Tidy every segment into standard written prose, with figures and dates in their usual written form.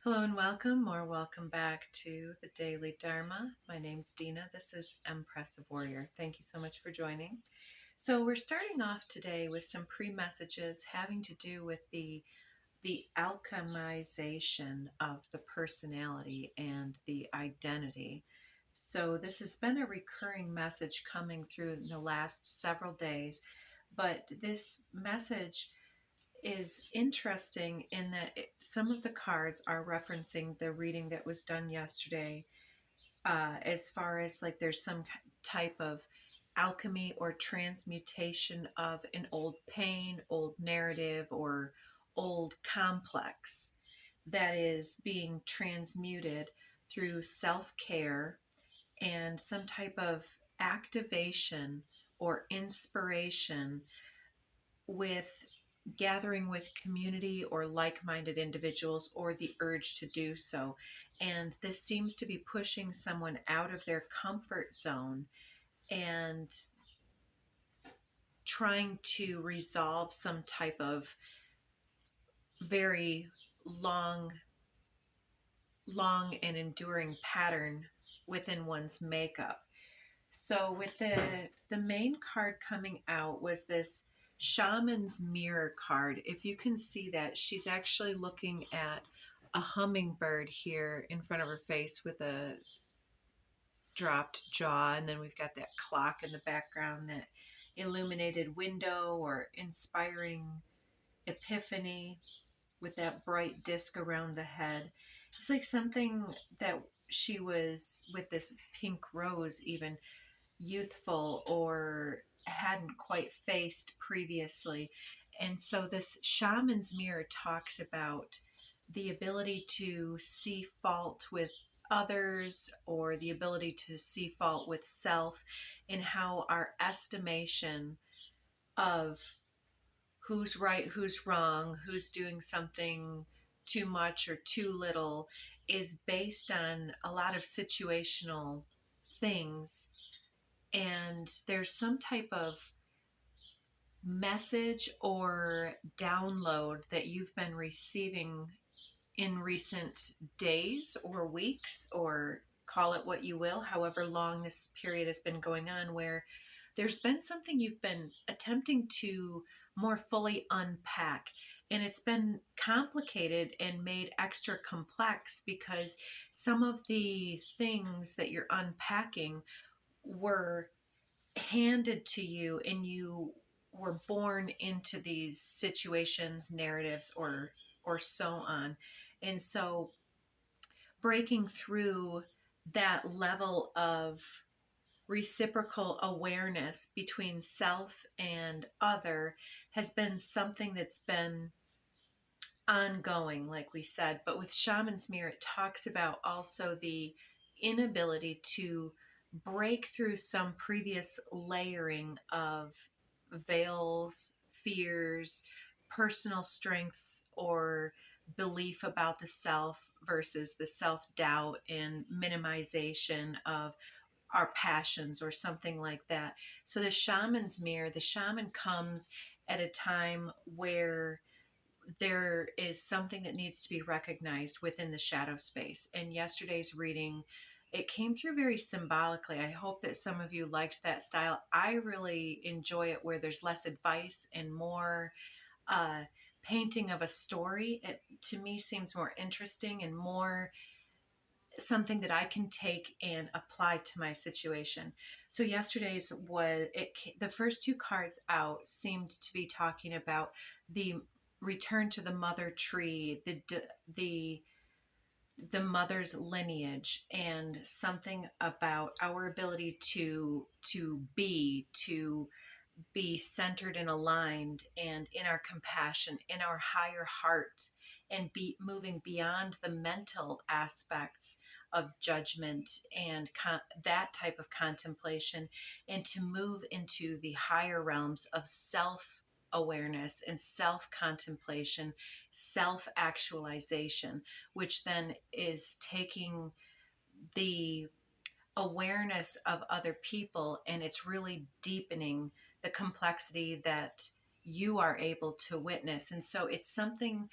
Hello and welcome, or welcome back to the Daily Dharma. My name's Dina. This is Empressive Warrior. Thank you so much for joining. So we're starting off today with some pre-messages having to do with the alchemization of the personality and the identity. So this has been a recurring message coming through in the last several days, but this message is interesting in that some of the cards are referencing the reading that was done yesterday, as far as like there's some type of alchemy or transmutation of an old pain, old narrative, or old complex that is being transmuted through self care and some type of activation or inspiration with gathering with community or like minded individuals or the urge to do so. And this seems to be pushing someone out of their comfort zone and trying to resolve some type of very long and enduring pattern within one's makeup. So with the main card coming out was this Shaman's Mirror card. If you can see that, she's actually looking at a hummingbird here in front of her face with a dropped jaw, and then we've got that clock in the background, that illuminated window or inspiring epiphany with that bright disc around the head. It's like something that she was with this pink rose, even youthful or hadn't quite faced previously. And so this shaman's mirror talks about the ability to see fault with others or the ability to see fault with self, and how our estimation of who's right, who's wrong, who's doing something too much or too little is based on a lot of situational things. And there's some type of message or download that you've been receiving in recent days or weeks, or call it what you will, however long this period has been going on, where there's been something you've been attempting to more fully unpack. And it's been complicated and made extra complex because some of the things that you're unpacking were handed to you and you were born into these situations, narratives, or so on. And so breaking through that level of reciprocal awareness between self and other has been something that's been ongoing, like we said. But with Shaman's Mirror, it talks about also the inability to break through some previous layering of veils, fears, personal strengths, or belief about the self versus the self doubt and minimization of our passions or something like that. So the shaman's mirror, the shaman comes at a time where there is something that needs to be recognized within the shadow space. And yesterday's reading, it came through very symbolically. I hope that some of you liked that style. I really enjoy it where there's less advice and more painting of a story. It to me seems more interesting and more something that I can take and apply to my situation. So yesterday's was it. The first two cards out seemed to be talking about the return to the mother tree, the mother's lineage, and something about our ability to be centered and aligned and in our compassion, in our higher heart, and be moving beyond the mental aspects of judgment and that type of contemplation, and to move into the higher realms of self awareness and self contemplation, self actualization, which then is taking the awareness of other people, and it's really deepening the complexity that you are able to witness. And so it's something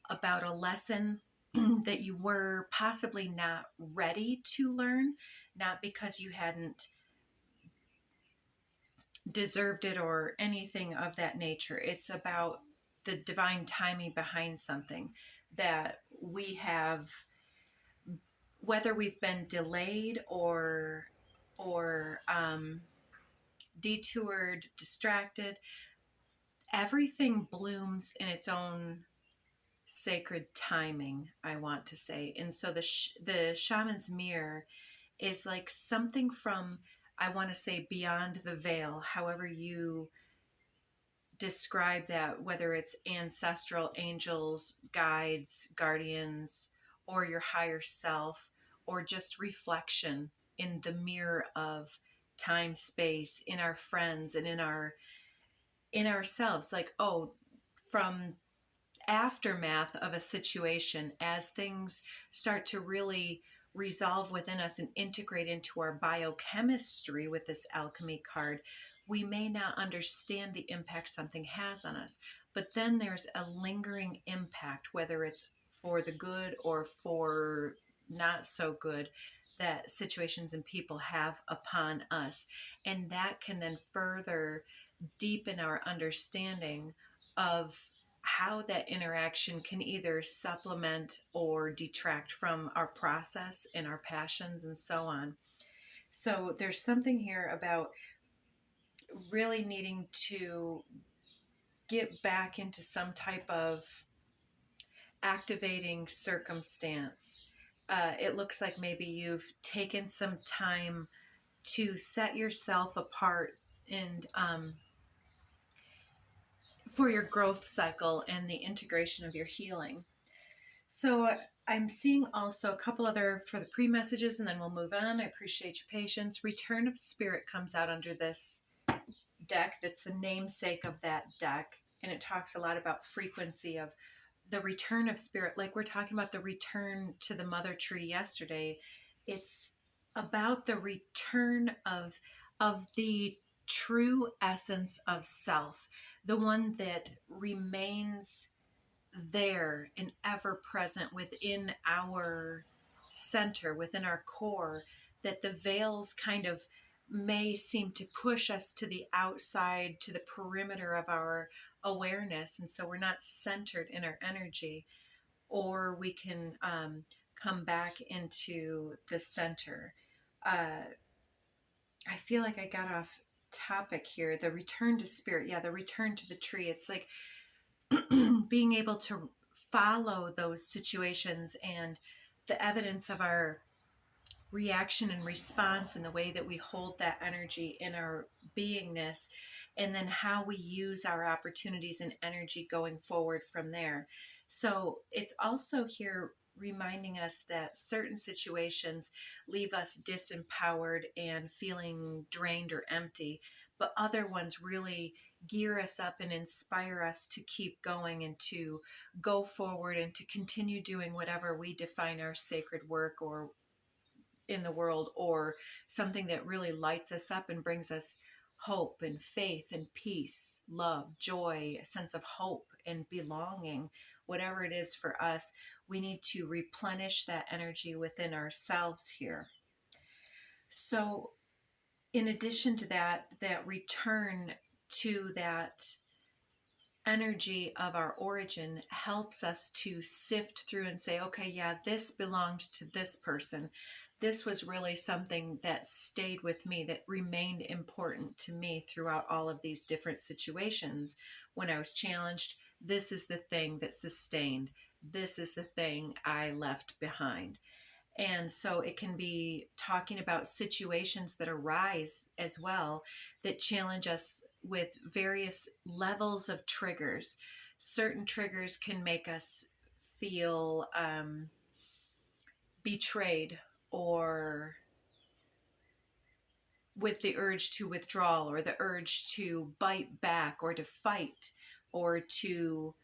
about a lesson that you were possibly not ready to learn, not because you hadn't deserved it or anything of that nature. It's about the divine timing behind something that we have, whether we've been delayed or detoured, distracted. Everything blooms in its own sacred timing, I want to say. And so the shaman's mirror is like something from, I want to say, beyond the veil, however you describe that, whether it's ancestral angels, guides, guardians, or your higher self, or just reflection in the mirror of time, space, in our friends and in ourselves. Like, oh, from aftermath of a situation, as things start to really resolve within us and integrate into our biochemistry with this alchemy card, we may not understand the impact something has on us. But then there's a lingering impact, whether it's for the good or for not so good, that situations and people have upon us. And that can then further deepen our understanding of how that interaction can either supplement or detract from our process and our passions and so on. So there's something here about really needing to get back into some type of activating circumstance. It looks like maybe you've taken some time to set yourself apart and for your growth cycle and the integration of your healing. So I'm seeing also a couple other for the pre-messages, and then we'll move on. I appreciate your patience. Return of Spirit comes out under this deck. That's the namesake of that deck. And it talks a lot about frequency of the return of spirit. Like we're talking about the return to the mother tree yesterday. It's about the return of the true essence of self, the one that remains there and ever present within our center, within our core, that the veils kind of may seem to push us to the outside, to the perimeter of our awareness. And so we're not centered in our energy, or we can come back into the center. I feel like I got off topic here. The return to spirit. Yeah, the return to the tree. It's like being able to follow those situations and the evidence of our reaction and response and the way that we hold that energy in our beingness, and then how we use our opportunities and energy going forward from there. So it's also here reminding us that certain situations leave us disempowered and feeling drained or empty, but other ones really gear us up and inspire us to keep going and to go forward and to continue doing whatever we define our sacred work or in the world, or something that really lights us up and brings us hope and faith and peace, love, joy, a sense of hope and belonging. Whatever it is for us, we need to replenish that energy within ourselves here. So in addition to that, that return to that energy of our origin helps us to sift through and say, okay, yeah, this belonged to this person. This was really something that stayed with me, that remained important to me throughout all of these different situations. When I was challenged, this is the thing that sustained. This is the thing I left behind. And so it can be talking about situations that arise as well that challenge us with various levels of triggers. Certain triggers can make us feel betrayed, or with the urge to withdraw, or the urge to bite back, or to fight, or to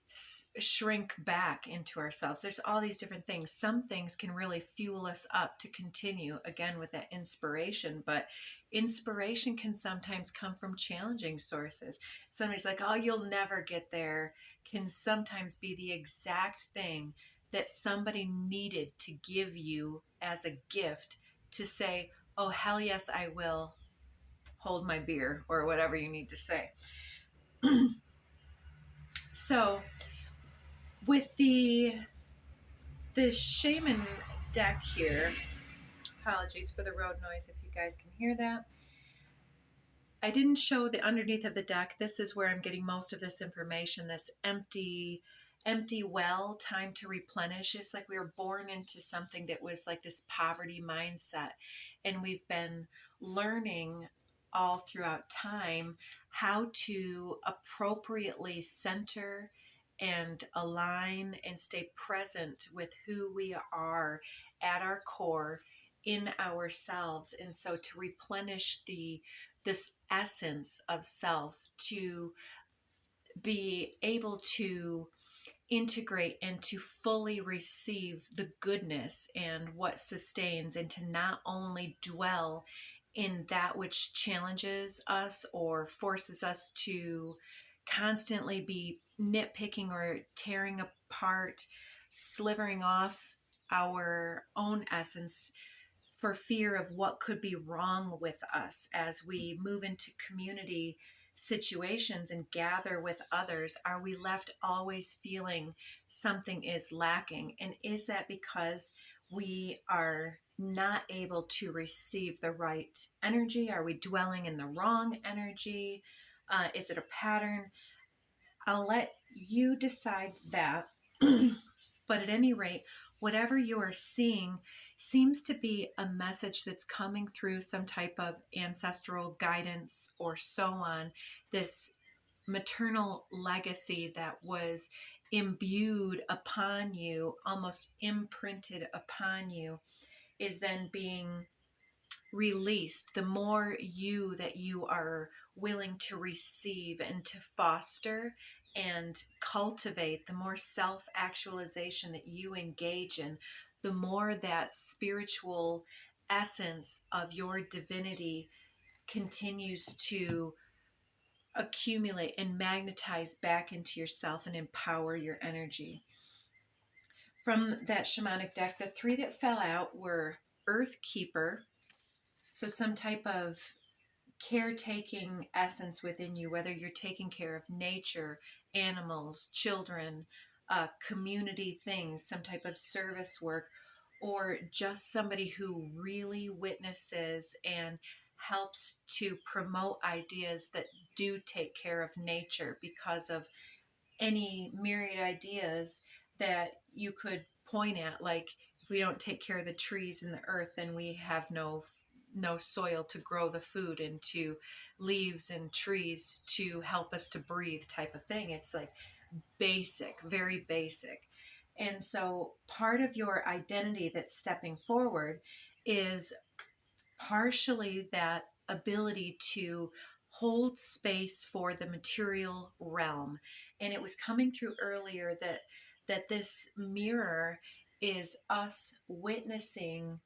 shrink back into ourselves. There's all these different things. Some things can really fuel us up to continue, again, with that inspiration, but inspiration can sometimes come from challenging sources. Somebody's like, oh, you'll never get there, can sometimes be the exact thing that somebody needed to give you as a gift to say, oh, hell yes, I will hold my beer, or whatever you need to say. So with the Shaman deck here, apologies for the road noise if you guys can hear that. I didn't show the underneath of the deck. This is where I'm getting most of this information, this empty well, time to replenish. It's like we were born into something that was like this poverty mindset. And we've been learning all throughout time how to appropriately center and align and stay present with who we are at our core in ourselves. And so to replenish this essence of self, to be able to integrate and to fully receive the goodness and what sustains, and to not only dwell in that which challenges us or forces us to constantly be nitpicking or tearing apart, slivering off our own essence for fear of what could be wrong with us as we move into community situations and gather with others. Are we left always feeling something is lacking? And is that because we are not able to receive the right energy? Are we dwelling in the wrong energy? Is it a pattern? I'll let you decide that. But at any rate, whatever you are seeing seems to be a message that's coming through some type of ancestral guidance or so on. This maternal legacy that was imbued upon you, almost imprinted upon you, is then being released. The more you that you are willing to receive and to foster and cultivate, the more self-actualization that you engage in, the more that spiritual essence of your divinity continues to accumulate and magnetize back into yourself and empower your energy. From that shamanic deck, the three that fell out were Earth Keeper, so some type of caretaking essence within you, whether you're taking care of nature, animals, children, community things, some type of service work, or just somebody who really witnesses and helps to promote ideas that do take care of nature, because of any myriad ideas that you could point at, like if we don't take care of the trees and the earth, then we have no soil to grow the food, into leaves and trees to help us to breathe, type of thing. It's like basic, very basic. And so part of your identity that's stepping forward is partially that ability to hold space for the material realm. And it was coming through earlier that this mirror is us witnessing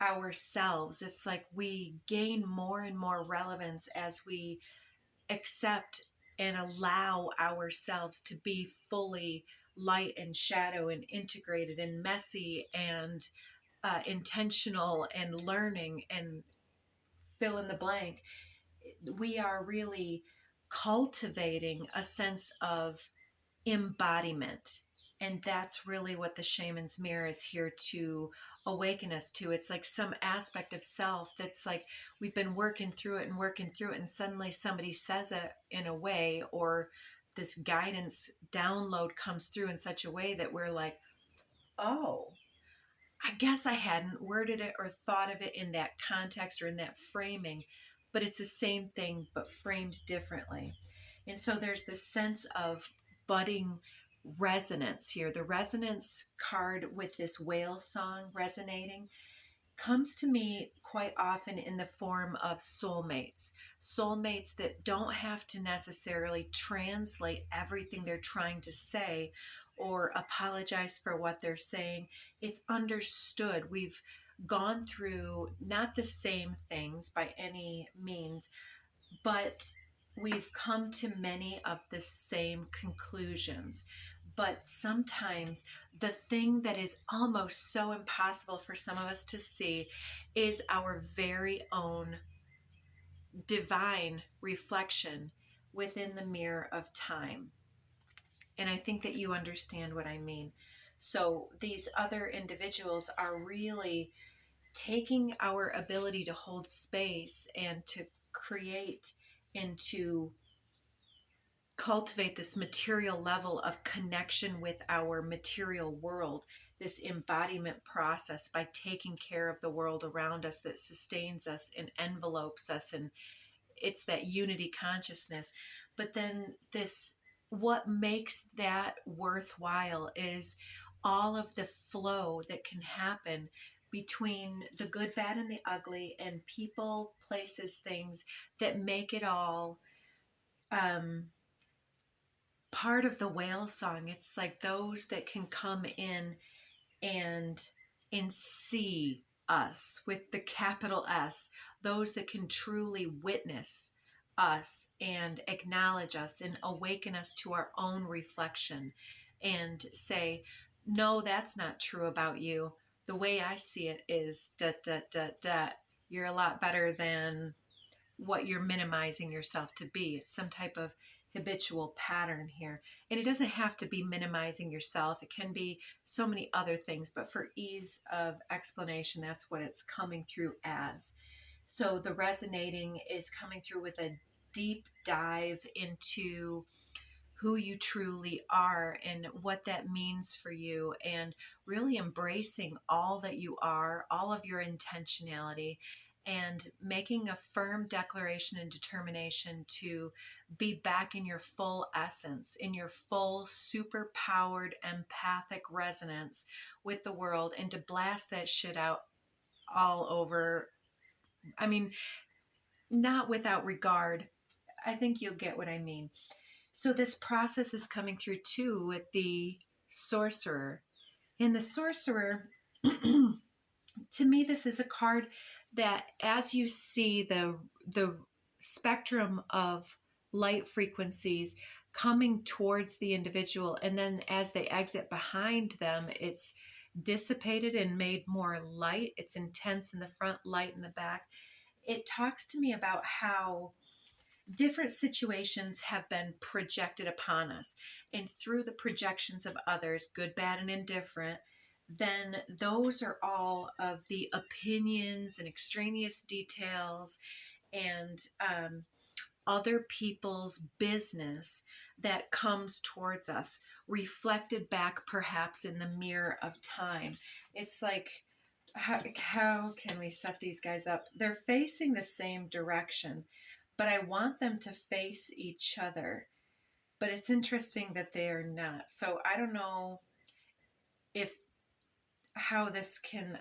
ourselves. It's like we gain more and more relevance as we accept and allow ourselves to be fully light and shadow and integrated and messy and intentional and learning and fill in the blank. We are really cultivating a sense of embodiment. And that's really what the shaman's mirror is here to awaken us to. It's like some aspect of self that's like we've been working through it, and suddenly somebody says it in a way, or this guidance download comes through in such a way that we're like, oh, I guess I hadn't worded it or thought of it in that context or in that framing, but it's the same thing but framed differently. And so there's this sense of budding resonance here. The resonance card with this whale song resonating comes to me quite often in the form of soulmates. Soulmates that don't have to necessarily translate everything they're trying to say or apologize for what they're saying. It's understood. We've gone through not the same things by any means, but we've come to many of the same conclusions. But sometimes the thing that is almost so impossible for some of us to see is our very own divine reflection within the mirror of time. And I think that you understand what I mean. So these other individuals are really taking our ability to hold space and to create and to cultivate this material level of connection with our material world, this embodiment process by taking care of the world around us that sustains us and envelopes us, and it's that unity consciousness. But then this, what makes that worthwhile is all of the flow that can happen between the good, bad, and the ugly, and people, places, things that make it all part of the whale song. It's like those that can come in and see us with the capital S, those that can truly witness us and acknowledge us and awaken us to our own reflection and say, no, that's not true about you. The way I see it is da da da da. You're a lot better than what you're minimizing yourself to be. It's some type of habitual pattern here. And it doesn't have to be minimizing yourself. It can be so many other things, but for ease of explanation, that's what it's coming through as. So the resonating is coming through with a deep dive into who you truly are and what that means for you, and really embracing all that you are, all of your intentionality, and making a firm declaration and determination to be back in your full essence, in your full super powered empathic resonance with the world, and to blast that shit out all over. I mean, not without regard. I think you'll get what I mean. So this process is coming through too with the sorcerer. And the sorcerer, to me, this is a card that, as you see the spectrum of light frequencies coming towards the individual, and then as they exit behind them, it's dissipated and made more light. It's intense in the front, light in the back. It talks to me about how different situations have been projected upon us, and through the projections of others, good, bad, and indifferent, then those are all of the opinions and extraneous details and other people's business that comes towards us, reflected back perhaps in the mirror of time. It's like, how can we set these guys up? They're facing the same direction, but I want them to face each other. But it's interesting that they are not. So I don't know if how this can,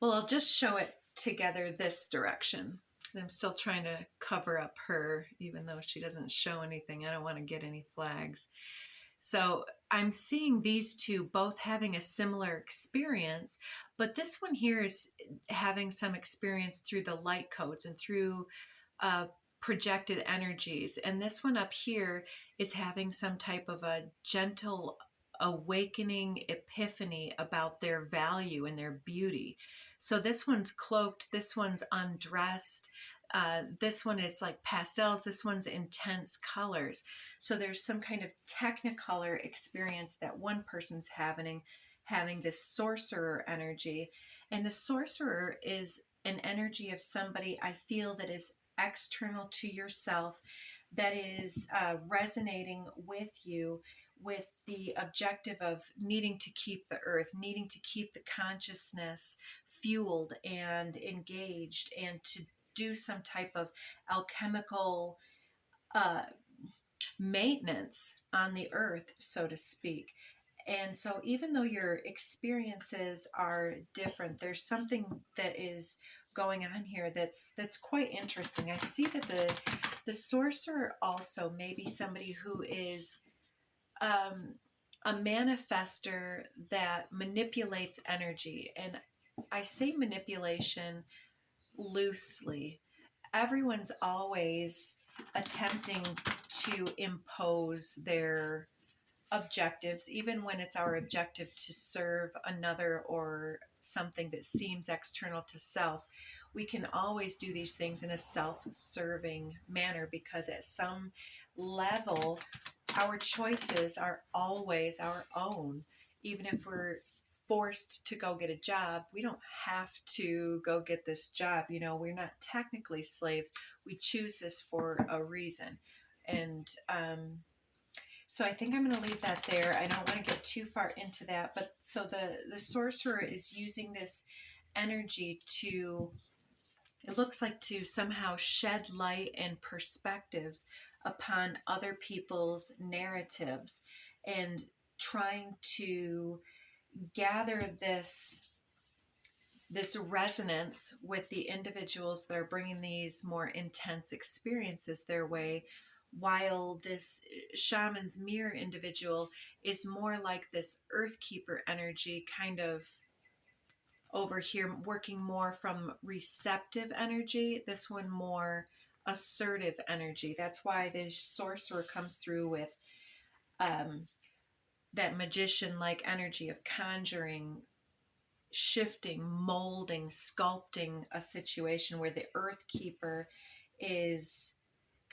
well, I'll just show it together this direction, because I'm still trying to cover up her, even though she doesn't show anything. I don't want to get any flags. So I'm seeing these two both having a similar experience, but this one here is having some experience through the light codes and through projected energies. And this one up here is having some type of a gentle awakening epiphany about their value and their beauty. So this one's cloaked, this one's undressed, this one is like pastels, this one's intense colors. So there's some kind of technicolor experience that one person's having this sorcerer energy. And the sorcerer is an energy of somebody, I feel, that is external to yourself, that is resonating with you with the objective of needing to keep the earth, needing to keep the consciousness fueled and engaged, and to do some type of alchemical maintenance on the earth, so to speak. And so even though your experiences are different, there's something that is going on here that's quite interesting. I see that the sorcerer also may be somebody who is a manifester that manipulates energy. And I say manipulation loosely. Everyone's always attempting to impose their objectives, even when it's our objective to serve another or something that seems external to self, we can always do these things in a self-serving manner, because at some level, our choices are always our own. Even if we're forced to go get a job, we don't have to go get this job. We're not technically slaves. We choose this for a reason. And so I think I'm going to leave that there. I don't want to get too far into that. But so the sorcerer is using this energy to, it looks like, to somehow shed light and perspectives upon other people's narratives, and trying to gather this resonance with the individuals that are bringing these more intense experiences their way, while this shaman's mirror individual is more like this earth keeper energy, kind of over here working more from receptive energy, this one more assertive energy. That's why the sorcerer comes through with that magician like energy of conjuring, shifting, molding, sculpting a situation, where the earth keeper is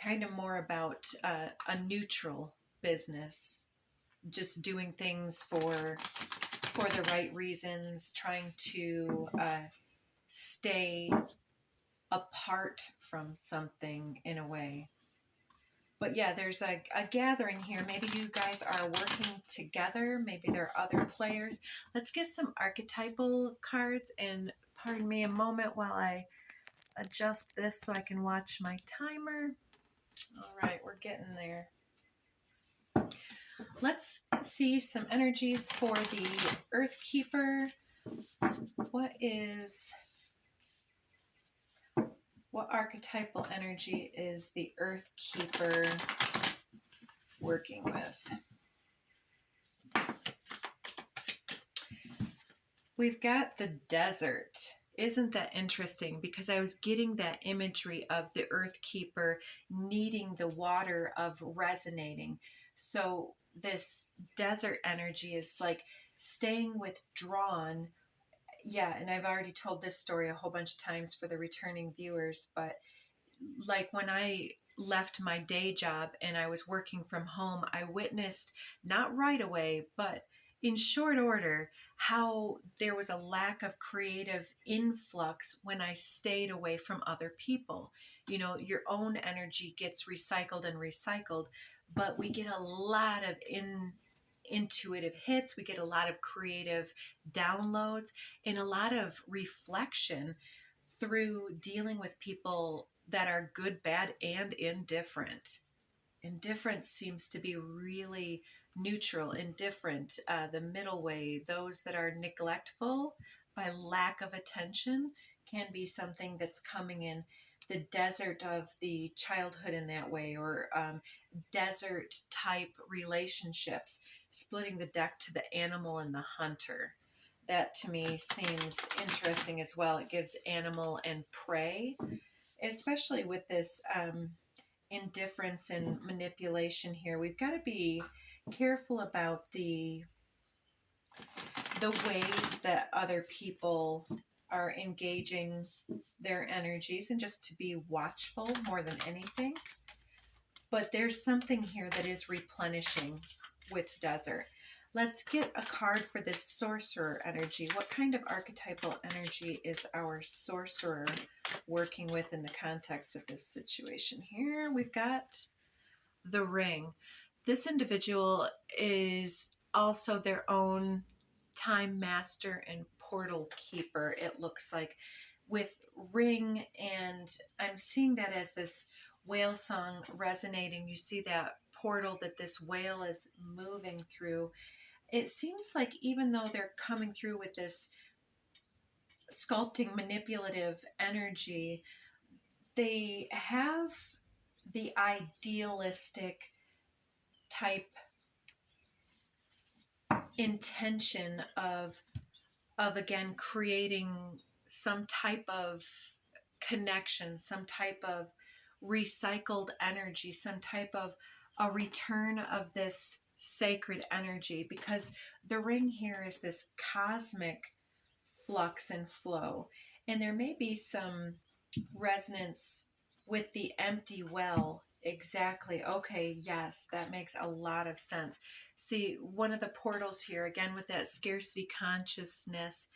kind of more about a neutral business, just doing things for the right reasons, trying to stay apart from something in a way. But yeah, there's a gathering here. Maybe you guys are working together. Maybe there are other players. Let's get some archetypal cards, and pardon me a moment while I adjust this so I can watch my timer. All right, we're getting there. Let's see some energies for the Earth Keeper. What archetypal energy is the Earth Keeper working with? We've got the desert. Isn't that interesting? Because I was getting that imagery of the Earth Keeper needing the water of resonating. So this desert energy is like staying withdrawn. Yeah, and I've already told this story a whole bunch of times for the returning viewers, but like when I left my day job and I was working from home, I witnessed, not right away, but in short order, how there was a lack of creative influx when I stayed away from other people. Your own energy gets recycled and recycled, but we get a lot of intuitive hits, we get a lot of creative downloads, and a lot of reflection through dealing with people that are good, bad, and indifferent. Indifference seems to be really neutral. Indifferent, the middle way, those that are neglectful by lack of attention, can be something that's coming in the desert of the childhood in that way, or desert type relationships, splitting the deck to the animal and the hunter. That to me seems interesting as well. It gives animal and prey, especially with this indifference and manipulation here. We've got to be careful about the ways that other people are engaging their energies, and just to be watchful more than anything. But there's something here that is replenishing with desert. Let's get a card for this sorcerer energy. What kind of archetypal energy is our sorcerer working with in the context of this situation here? We've got the ring. This individual is also their own time master and portal keeper, it looks like, with ring, and I'm seeing that as this whale song resonating. You see that portal that this whale is moving through. It seems like even though they're coming through with this sculpting manipulative energy, they have the idealistic type intention of again creating some type of connection, some type of recycled energy, some type of a return of this sacred energy, because the ring here is this cosmic flux and flow. And there may be some resonance with the empty well. Exactly. Okay, yes, that makes a lot of sense. See, one of the portals here, again, with that scarcity consciousness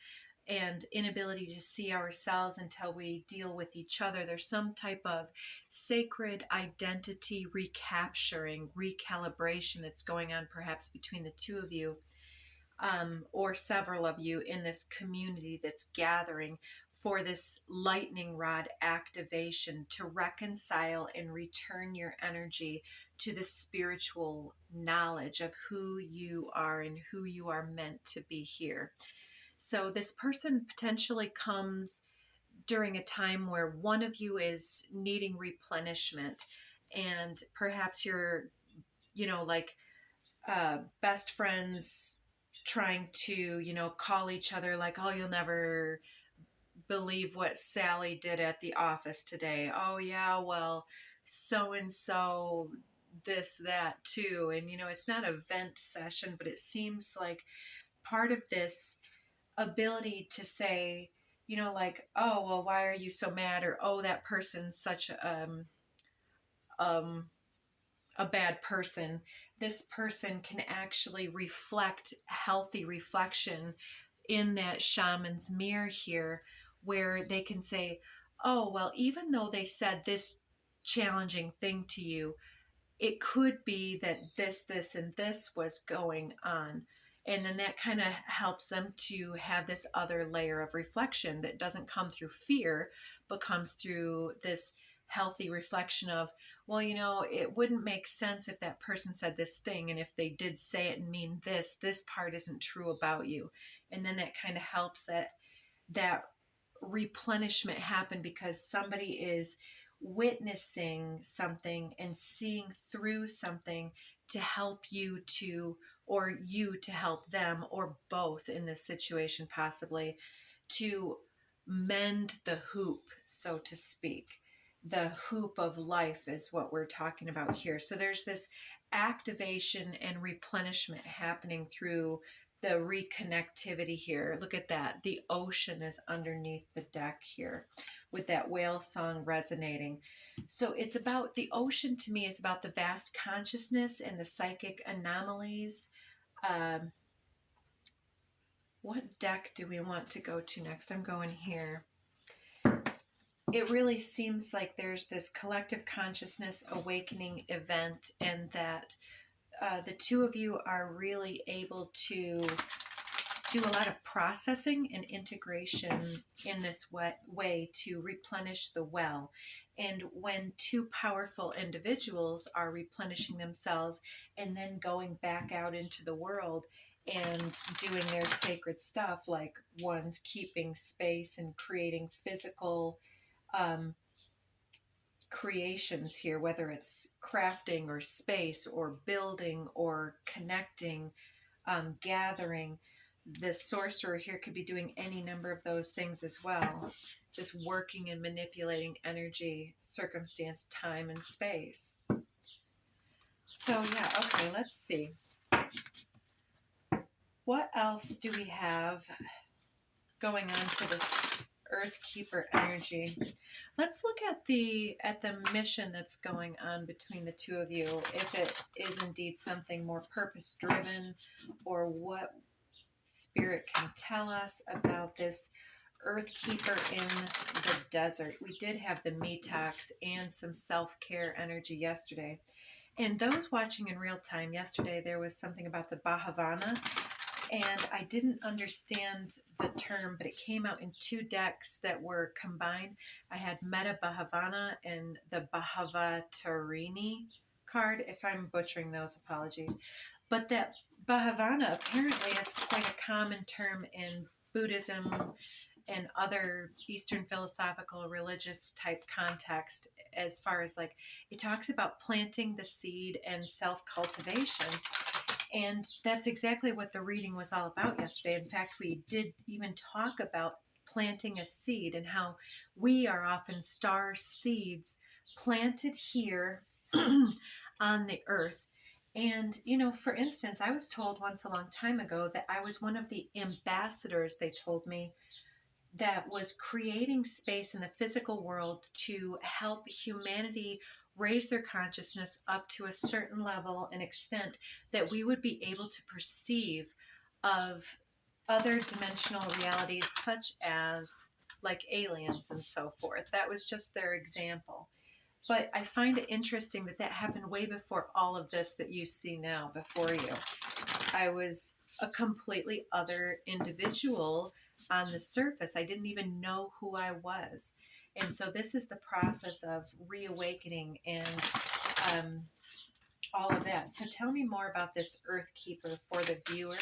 and inability to see ourselves until we deal with each other, there's some type of sacred identity recapturing, recalibration that's going on perhaps between the two of you, or several of you in this community that's gathering for this lightning rod activation to reconcile and return your energy to the spiritual knowledge of who you are and who you are meant to be here. So this person potentially comes during a time where one of you is needing replenishment, and perhaps you're, like best friends trying to, call each other like, oh, you'll never believe what Sally did at the office today. Oh, yeah, well, so and so, this, that, too. And, it's not a vent session, but it seems like part of this ability to say, like, oh, well, why are you so mad? Or, oh, that person's such um, a bad person. This person can actually reflect healthy reflection in that shaman's mirror here, where they can say, oh, well, even though they said this challenging thing to you, it could be that this, and this was going on. And then that kind of helps them to have this other layer of reflection that doesn't come through fear, but comes through this healthy reflection of, well, it wouldn't make sense if that person said this thing. And if they did say it and mean this part isn't true about you. And then that kind of helps that replenishment happen, because somebody is witnessing something and seeing through something to help you to, or you to help them, or both in this situation possibly, to mend the hoop, so to speak. The hoop of life is what we're talking about here. So there's this activation and replenishment happening through the reconnectivity here. Look at that. The ocean is underneath the deck here with that whale song resonating. So it's about, the ocean to me is about the vast consciousness and the psychic anomalies. What deck do we want to go to next? I'm going here. It really seems like there's this collective consciousness awakening event, and that the two of you are really able to do a lot of processing and integration in this way to replenish the well. And when two powerful individuals are replenishing themselves and then going back out into the world and doing their sacred stuff, like one's keeping space and creating physical creations here, whether it's crafting or space or building or connecting, gathering. The sorcerer here could be doing any number of those things as well, just working and manipulating energy, circumstance, time, and space. So yeah, okay, let's see. What else do we have going on for this Earth Keeper energy? Let's look at the mission that's going on between the two of you, if it is indeed something more purpose driven, or what Spirit can tell us about this Earth Keeper in the desert. We did have the Metox and some self-care energy yesterday. And those watching in real time yesterday, there was something about the Bhavana, and I didn't understand the term, but it came out in two decks that were combined. I had Meta Bhavana and the Bhavatarini card. If I'm butchering those, apologies. But that Bhavana apparently is quite a common term in Buddhism and other Eastern philosophical religious type context, as far as like it talks about planting the seed and self-cultivation. And that's exactly what the reading was all about yesterday. In fact, we did even talk about planting a seed and how we are often star seeds planted here on the earth. And, for instance, I was told once a long time ago that I was one of the ambassadors, they told me, that was creating space in the physical world to help humanity raise their consciousness up to a certain level and extent that we would be able to perceive of other dimensional realities, such as like aliens and so forth. That was just their example. But I find it interesting that that happened way before all of this that you see now before you. I was a completely other individual on the surface. I didn't even know who I was. And so this is the process of reawakening and um, all of that. So tell me more about this Earth Keeper for the viewer.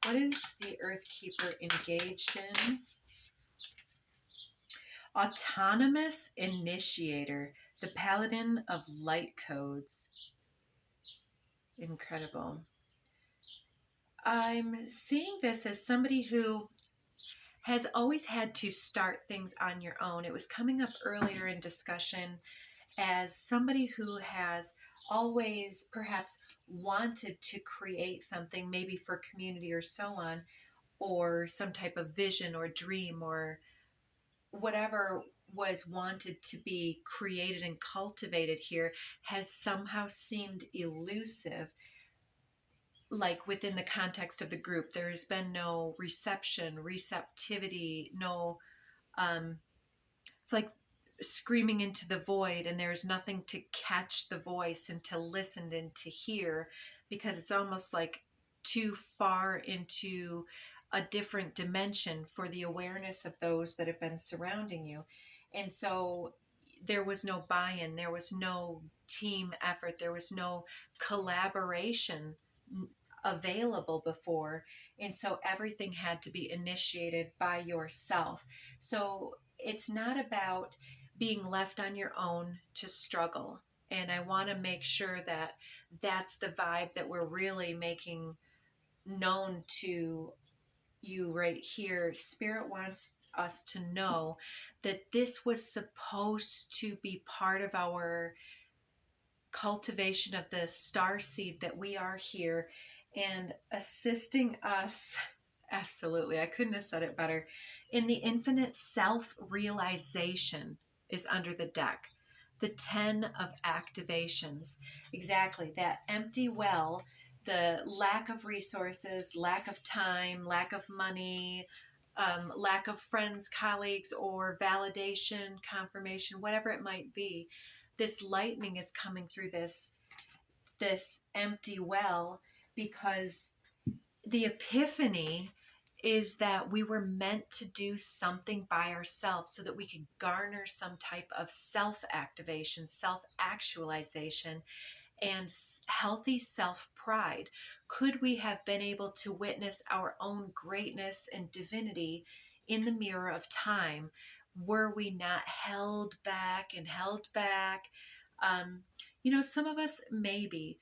What is the Earth Keeper engaged in? Autonomous Initiator, the Paladin of Light Codes. Incredible. I'm seeing this as somebody who has always had to start things on your own. It was coming up earlier in discussion as somebody who has always perhaps wanted to create something, maybe for community or so on, or some type of vision or dream or whatever was wanted to be created and cultivated here has somehow seemed elusive, like within the context of the group. There's been no receptivity, no, it's like screaming into the void, and there's nothing to catch the voice and to listen and to hear, because it's almost like too far into a different dimension for the awareness of those that have been surrounding you. And so there was no buy-in, there was no team effort, there was no collaboration available before. And so everything had to be initiated by yourself. So it's not about being left on your own to struggle. And I want to make sure that that's the vibe that we're really making known to you right here. Spirit wants us to know that this was supposed to be part of our cultivation of the star seed, that we are here and assisting us. Absolutely, I couldn't have said it better. In the infinite self realization is under the deck. The 10 of activations. Exactly, that empty well, the lack of resources, lack of time, lack of money, lack of friends, colleagues, or validation, confirmation, whatever it might be. This lightning is coming through this empty well, because the epiphany is that we were meant to do something by ourselves so that we could garner some type of self activation, self actualization, and healthy self pride. Could we have been able to witness our own greatness and divinity in the mirror of time were we not held back and held back? Some of us maybe,